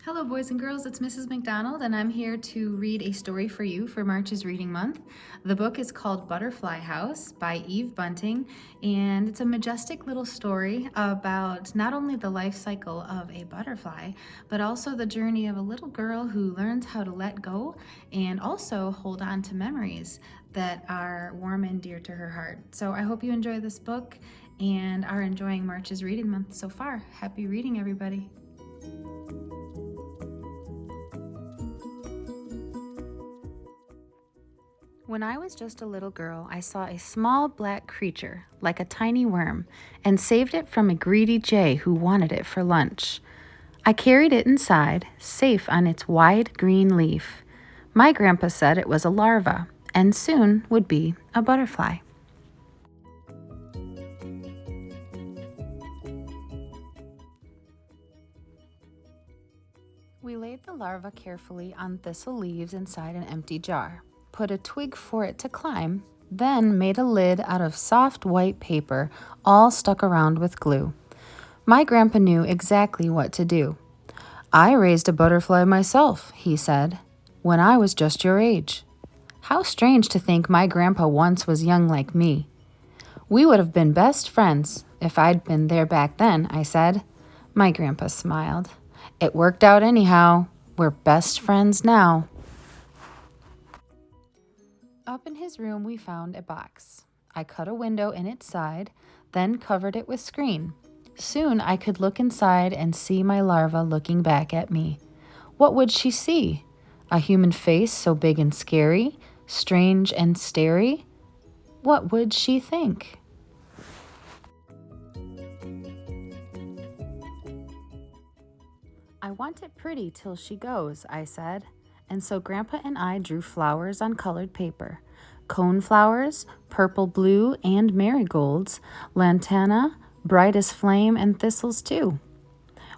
Hello boys and girls, it's Mrs. McDonald and I'm here to read a story for you for March's Reading Month. The book is called Butterfly House by Eve Bunting, and it's a majestic little story about not only the life cycle of a butterfly, but also the journey of a little girl who learns how to let go and also hold on to memories that are warm and dear to her heart. So I hope you enjoy this book and are enjoying March's Reading Month so far. Happy reading, everybody. When I was just a little girl, I saw a small black creature, like a tiny worm, and saved it from a greedy jay who wanted it for lunch. I carried it inside, safe on its wide green leaf. My grandpa said it was a larva, and soon would be a butterfly. We laid the larva carefully on thistle leaves inside an empty jar, put a twig for it to climb, then made a lid out of soft white paper, all stuck around with glue. My grandpa knew exactly what to do. "I raised a butterfly myself," he said, "when I was just your age." How strange to think my grandpa once was young like me. "We would have been best friends if I'd been there back then," I said. My grandpa smiled. "It worked out anyhow. We're best friends now." Up in his room, we found a box. I cut a window in its side, then covered it with screen. Soon I could look inside and see my larva looking back at me. What would she see? A human face so big and scary, strange and starey? What would she think? "I want it pretty till she goes," I said. And so Grandpa and I drew flowers on colored paper. Cone flowers, purple, blue, and marigolds, lantana, bright as flame, and thistles too.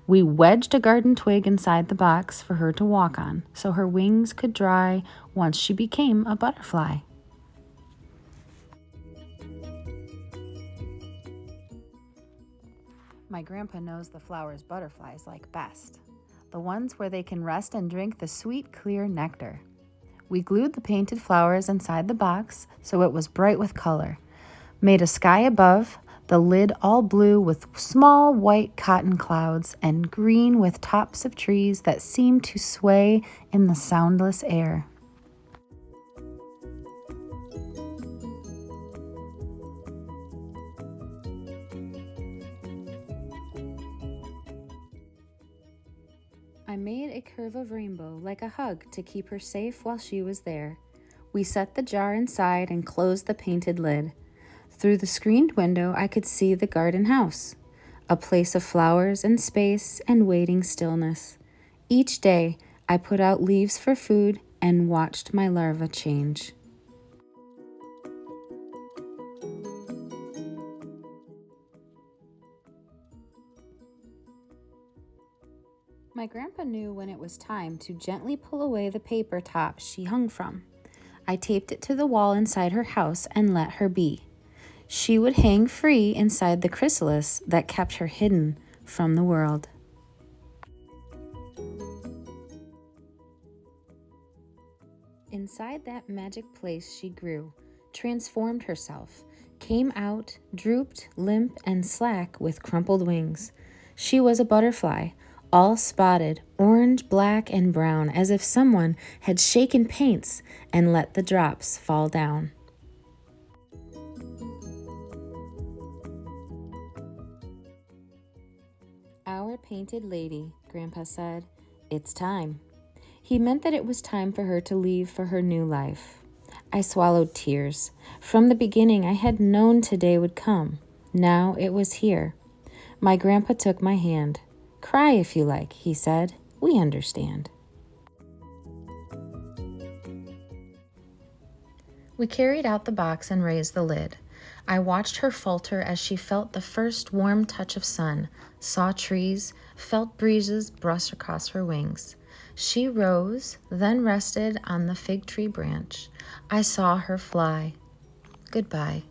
We wedged a garden twig inside the box for her to walk on, so her wings could dry once she became a butterfly. My grandpa knows the flowers butterflies like best, the ones where they can rest and drink the sweet, clear nectar. We glued the painted flowers inside the box so it was bright with color, made a sky above, the lid all blue with small white cotton clouds, and green with tops of trees that seemed to sway in the soundless air. I made a curve of rainbow like a hug to keep her safe while she was there. We set the jar inside and closed the painted lid. Through the screened window, I could see the garden house, a place of flowers and space and waiting stillness. Each day, I put out leaves for food and watched my larva change. My grandpa knew when it was time to gently pull away the paper top she hung from. I taped it to the wall inside her house and let her be. She would hang free inside the chrysalis that kept her hidden from the world. Inside that magic place she grew, transformed herself, came out, drooped, limp, and slack with crumpled wings. She was a butterfly, all spotted, orange, black, and brown, as if someone had shaken paints and let the drops fall down. "Our painted lady," Grandpa said. "It's time." He meant that it was time for her to leave for her new life. I swallowed tears. From the beginning, I had known today would come. Now it was here. My grandpa took my hand. "Cry if you like," he said. "We understand." We carried out the box and raised the lid. I watched her falter as she felt the first warm touch of sun, saw trees, felt breezes brush across her wings. She rose, then rested on the fig tree branch. I saw her fly. Goodbye.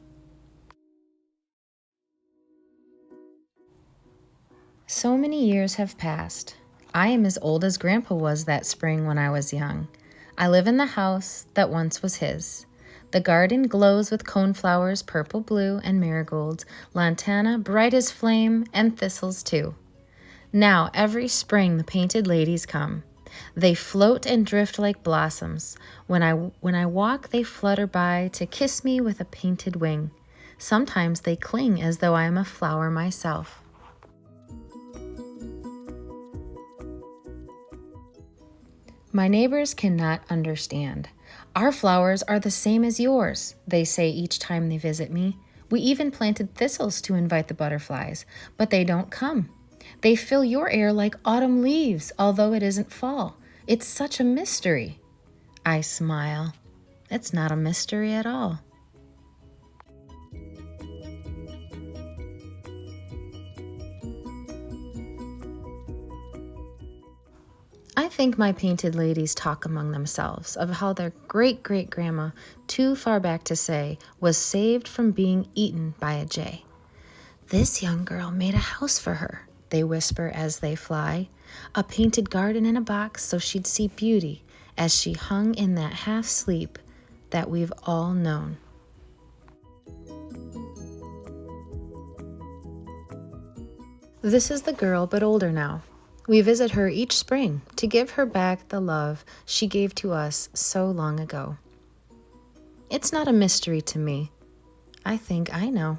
So many years have passed. I am as old as Grandpa was that spring when I was young. I live in the house that once was his. The garden glows with coneflowers, purple, blue, and marigolds, lantana, bright as flame, and thistles too. Now every spring the painted ladies come. They float and drift like blossoms. When I walk, they flutter by to kiss me with a painted wing. Sometimes they cling as though I am a flower myself. My neighbors cannot understand. Our flowers are the same as yours, they say each time they visit me. We even planted thistles to invite the butterflies, but they don't come. They fill your air like autumn leaves, although it isn't fall. It's such a mystery. I smile. It's not a mystery at all. I think my painted ladies talk among themselves of how their great-great-grandma, too far back to say, was saved from being eaten by a jay. This young girl made a house for her, they whisper as they fly, a painted garden in a box so she'd see beauty as she hung in that half-sleep that we've all known. This is the girl, but older now. We visit her each spring to give her back the love she gave to us so long ago. It's not a mystery to me. I think I know.